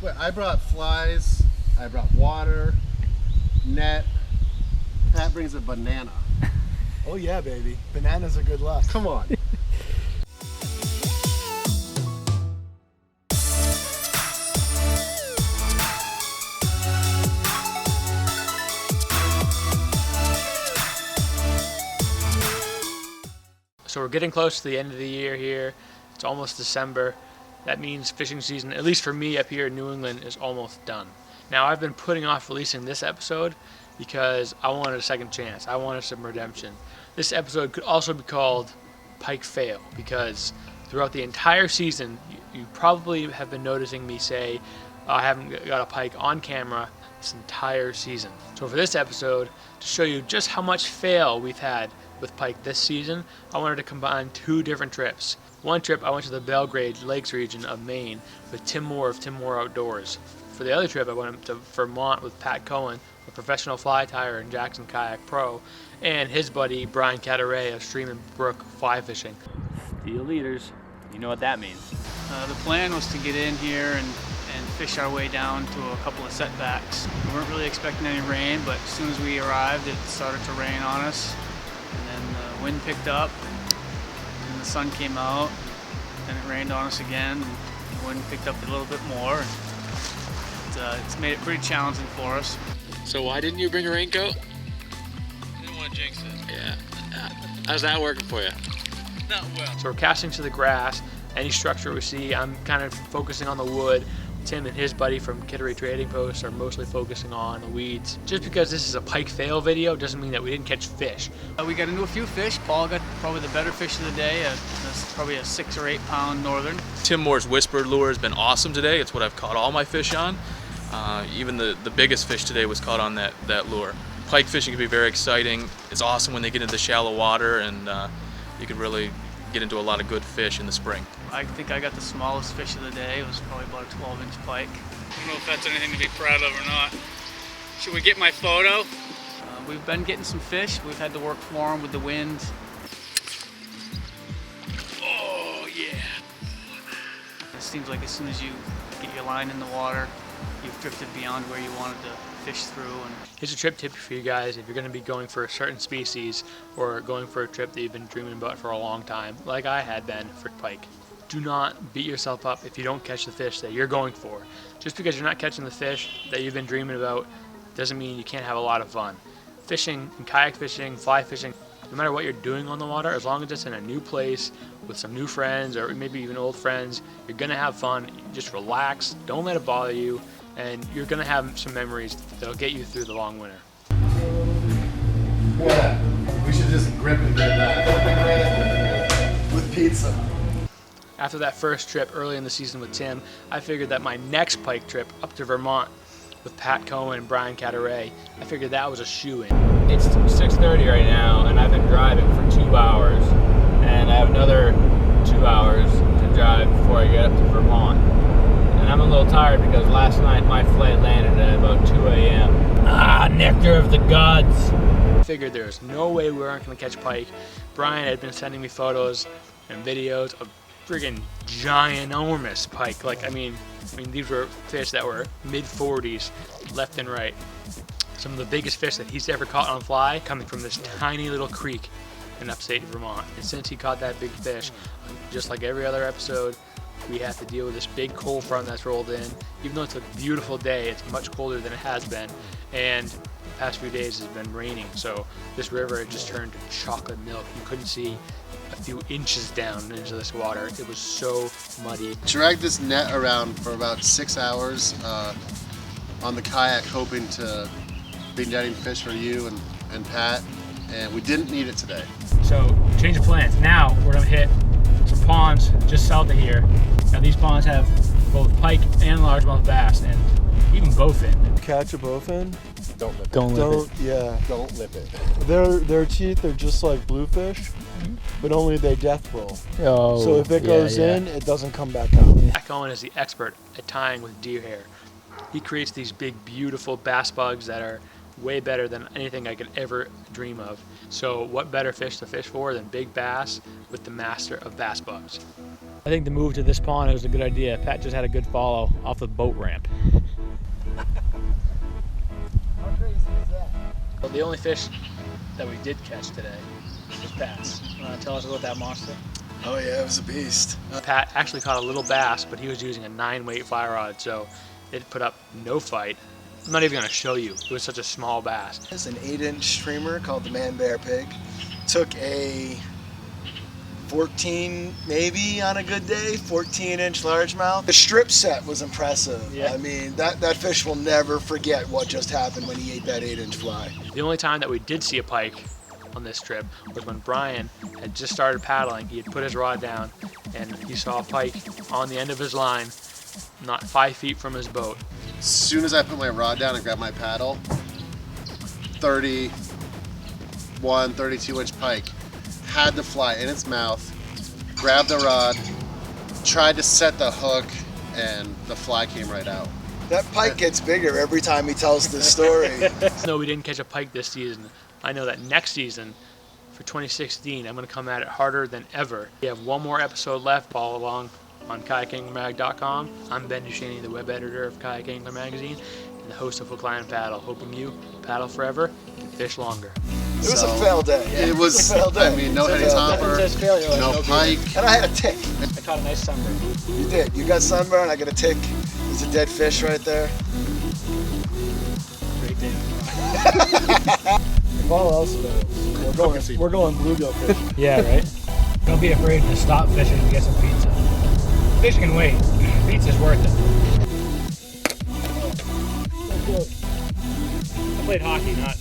Wait, I brought flies, I brought water, net. Pat brings a banana. Oh yeah, baby. Bananas are good luck. Come on. So we're getting close to the end of the year here. It's almost December. That means fishing season, at least for me up here in New England, is almost done. Now I've been putting off releasing this episode because I wanted a second chance. I wanted some redemption. This episode could also be called Pike Fail because throughout the entire season, you probably have been noticing me say I haven't got a pike on camera this entire season. So for this episode, to show you just how much fail we've had with pike this season, I wanted to combine two different trips. One trip I went to the Belgrade Lakes region of Maine with Tim Moore of Tim Moore Outdoors. For the other trip I went to Vermont with Pat Cohen, a professional fly tyer and Jackson Kayak pro, and his buddy Brian Cataray of Stream and Brook Fly Fishing. Steel leaders, you know what that means. The plan was to get in here and fish our way down to a couple of setbacks. We weren't really expecting any rain, but as soon as we arrived it started to rain on us. And then the wind picked up, and the sun came out, and it rained on us again, and the wind picked up a little bit more. It's made it pretty challenging for us. So why didn't you bring a raincoat? Didn't want to jinx it. Yeah. How's that working for you? Not well. So we're casting to the grass. Any structure we see, I'm kind of focusing on the wood. Tim and his buddy from Kittery Trading Post are mostly focusing on the weeds. Just because this is a pike fail video doesn't mean that we didn't catch fish. We got into a few fish. Paul got probably the better fish of the day. That's probably a 6 or 8 pound northern. Tim Moore's Whispered lure has been awesome today. It's what I've caught all my fish on. Even the biggest fish today was caught on that lure. Pike fishing can be very exciting. It's awesome when they get into shallow water, and you can really get into a lot of good fish in the spring. I think I got the smallest fish of the day. It was probably about a 12-inch pike. I don't know if that's anything to be proud of or not. Should we get my photo? We've been getting some fish. We've had to work for them with the wind. Oh yeah! It seems like as soon as you get your line in the water, you've drifted beyond where you wanted to fish through. And here's a trip tip for you guys if you're going to be going for a certain species or going for a trip that you've been dreaming about for a long time, like I had been for pike. Do not beat yourself up if you don't catch the fish that you're going for. Just because you're not catching the fish that you've been dreaming about doesn't mean you can't have a lot of fun. Fishing and kayak fishing, fly fishing, no matter what you're doing on the water, as long as it's in a new place with some new friends or maybe even old friends, you're going to have fun. Just relax, don't let it bother you, and you're going to have some memories that'll get you through the long winter. Yeah, we should just grip and get that. With pizza. After that first trip early in the season with Tim, I figured that my next pike trip up to Vermont with Pat Cohen and Brian Cataray, I figured that was a shoo-in. It's 6:30 right now, and I've been driving for 2 hours, and I have another 2 hours to drive before I get up to Vermont. And I'm a little tired because last night my flight landed at about 2 a.m. Ah, nectar of the gods! I figured there was no way we weren't going to catch pike. Brian had been sending me photos and videos of friggin' ginormous pike. I mean these were fish that were mid-40s left and right. Some of the biggest fish that he's ever caught on fly coming from this tiny little creek in upstate Vermont. And since he caught that big fish, just like every other episode, we have to deal with this big cold front that's rolled in. Even though it's a beautiful day, it's much colder than it has been, and the past few days has been raining, so this river had just turned to chocolate milk. You couldn't see a few inches down into this water. It was so muddy. Dragged this net around for about 6 hours on the kayak, hoping to be netting fish for you and Pat, and we didn't need it today. So change of plans. Now we're gonna hit some ponds just south of here. Now these ponds have both pike and largemouth bass, and even bowfin. Catch a bowfin? Don't lip it. Don't. Yeah. Don't lip it. Their teeth are just like bluefish, but only they death roll. Oh, so if it goes in, it doesn't come back out. Pat Cohen is the expert at tying with deer hair. He creates these big, beautiful bass bugs that are way better than anything I could ever dream of. So what better fish to fish for than big bass with the master of bass bugs? I think the move to this pond was a good idea. Pat just had a good follow off the boat ramp. How crazy is that? Well, the only fish that we did catch today was bass. Want to tell us about that monster? Oh yeah, it was a beast. Pat actually caught a little bass, but he was using a 9-weight fly rod, so it put up no fight. I'm not even going to show you. It was such a small bass. It's an 8-inch streamer called the Man Bear Pig. Took a 14, maybe on a good day, 14-inch largemouth. The strip set was impressive. Yeah. I mean, that fish will never forget what just happened when he ate that 8-inch fly. The only time that we did see a pike on this trip was when Brian had just started paddling. He had put his rod down and he saw a pike on the end of his line, not 5 feet from his boat. As soon as I put my rod down and grabbed my paddle, 31, 32-inch pike had the fly in its mouth, grabbed the rod, tried to set the hook, and the fly came right out. That pike gets bigger every time he tells this story. No, we didn't catch a pike this season. I know that next season, for 2016, I'm going to come at it harder than ever. We have one more episode left. Follow along on kayakanglermag.com. I'm Ben Duchesney, the web editor of Kayak Angler magazine and the host of Hook, Line, and Paddle, hoping you paddle forever and fish longer. It was a fail day. It was, a fail day. I mean, no heady topper, It says failure, like, no pike. And I had a tick. I caught a nice sunburn. You did. You got sunburn, I got a tick. There's a dead fish right there. Great day. If all else fails, we're going bluegill fishing. Yeah, right? Don't be afraid to stop fishing and get some pizza. Fish can wait. Pizza's worth it. I played hockey, not